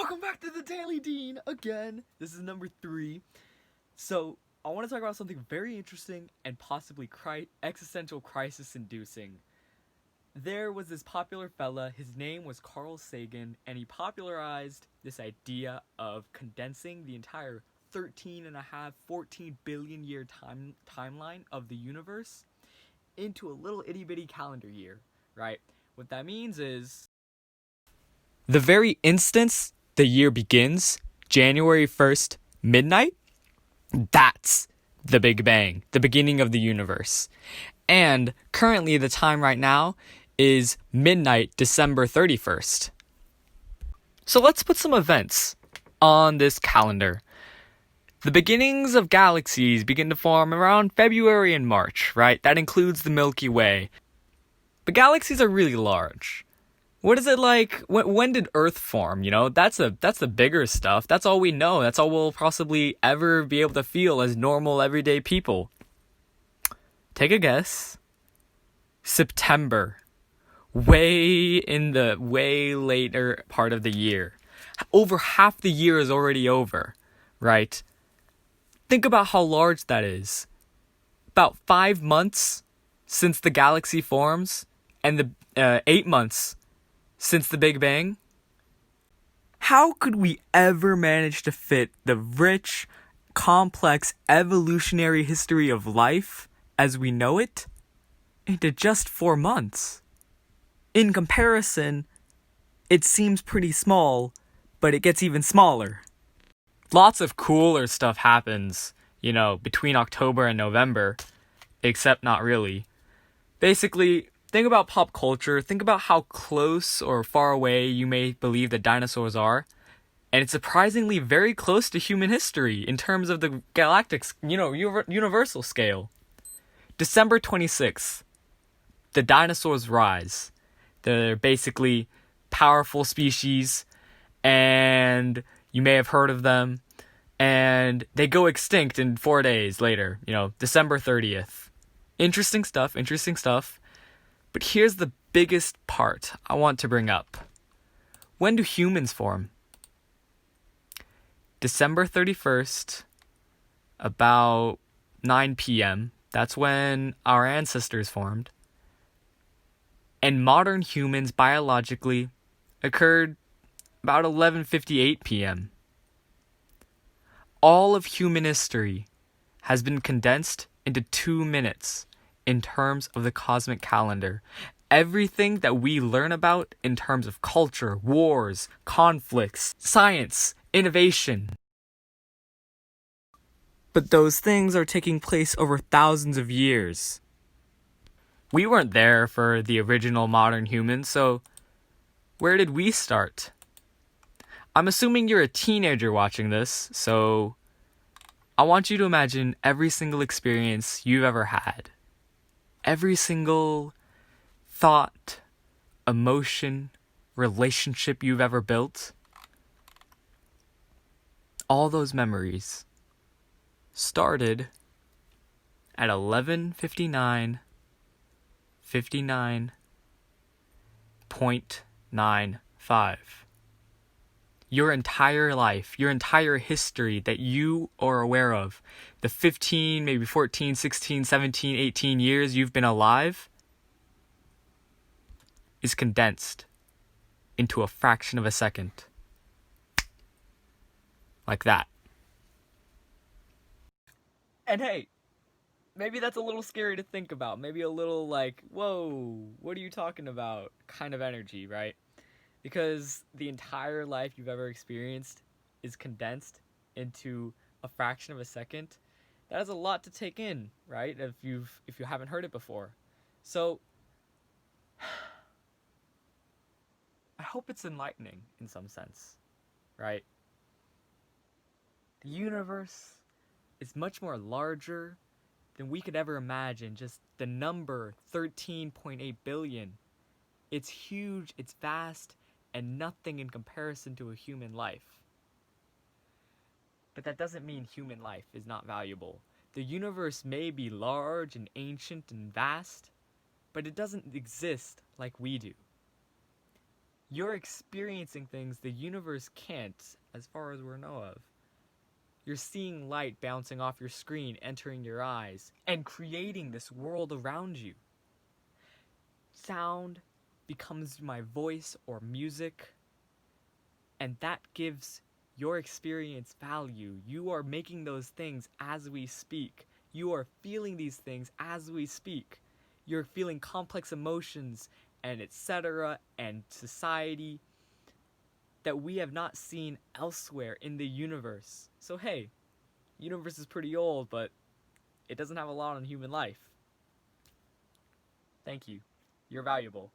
Welcome back to the Daily Dean again. This is number 3. So, I want to talk about something very interesting and possibly existential crisis inducing. There was this popular fella, his name was Carl Sagan, and he popularized this idea of condensing the entire 14 billion year timeline of the universe into a little itty bitty calendar year, right? What that means is the very instance the year begins, January 1st, midnight, that's the Big Bang, the beginning of the universe. And currently the time right now is midnight, December 31st. So let's put some events on this calendar. The beginnings of galaxies begin to form around February and March, right? That includes the Milky Way. But galaxies are really large. What is it like? When did Earth form? You know, that's the bigger stuff. That's all we know. That's all we'll possibly ever be able to feel as normal, everyday people. Take a guess. September. Way later part of the year. Over half the year is already over, right? Think about how large that is. About 5 months since the galaxy forms, and the 8 months since the Big Bang. How could we ever manage to fit the rich, complex, evolutionary history of life as we know it into just 4 months? In comparison, it seems pretty small, but it gets even smaller. Lots of cooler stuff happens, between October and November, except not really. Basically, think about pop culture. Think about how close or far away you may believe that dinosaurs are. And it's surprisingly very close to human history in terms of the galactic, universal scale. December 26th, the dinosaurs rise. They're basically powerful species, and you may have heard of them. And they go extinct in 4 days later, December 30th. Interesting stuff. But here's the biggest part I want to bring up. When do humans form? December 31st, about 9 p.m. That's when our ancestors formed. And modern humans biologically occurred about 11:58 p.m. All of human history has been condensed into 2 minutes. In terms of the cosmic calendar, everything that we learn about in terms of culture, wars, conflicts, science, innovation. But those things are taking place over thousands of years. We weren't there for the original modern humans, so where did we start? I'm assuming you're a teenager watching this, so I want you to imagine every single experience you've ever had. Every single thought, emotion, relationship you've ever built, all those memories started at 11:59:59.95. Your entire life, your entire history that you are aware of, the 15, maybe 14, 16, 17, 18 years you've been alive, is condensed into a fraction of a second. Like that. And hey, maybe that's a little scary to think about. Maybe a little like, whoa, what are you talking about? Kind of energy, right? Because the entire life you've ever experienced is condensed into a fraction of a second. That is a lot to take in, right? If you haven't heard it before. So I hope it's enlightening in some sense, right? The universe is much more larger than we could ever imagine. Just the number 13.8 billion. It's huge, it's vast, and nothing in comparison to a human life. But that doesn't mean human life is not valuable. The universe may be large and ancient and vast, but it doesn't exist like we do. You're experiencing things the universe can't, as far as we know of. You're seeing light bouncing off your screen, entering your eyes, and creating this world around you. Sound becomes my voice or music, and that gives your experience value. You are making those things as we speak. You are feeling these things as we speak. You're feeling complex emotions and etc. and society that we have not seen elsewhere in the universe. So hey, universe is pretty old, but it doesn't have a lot on human life. Thank you. You're valuable.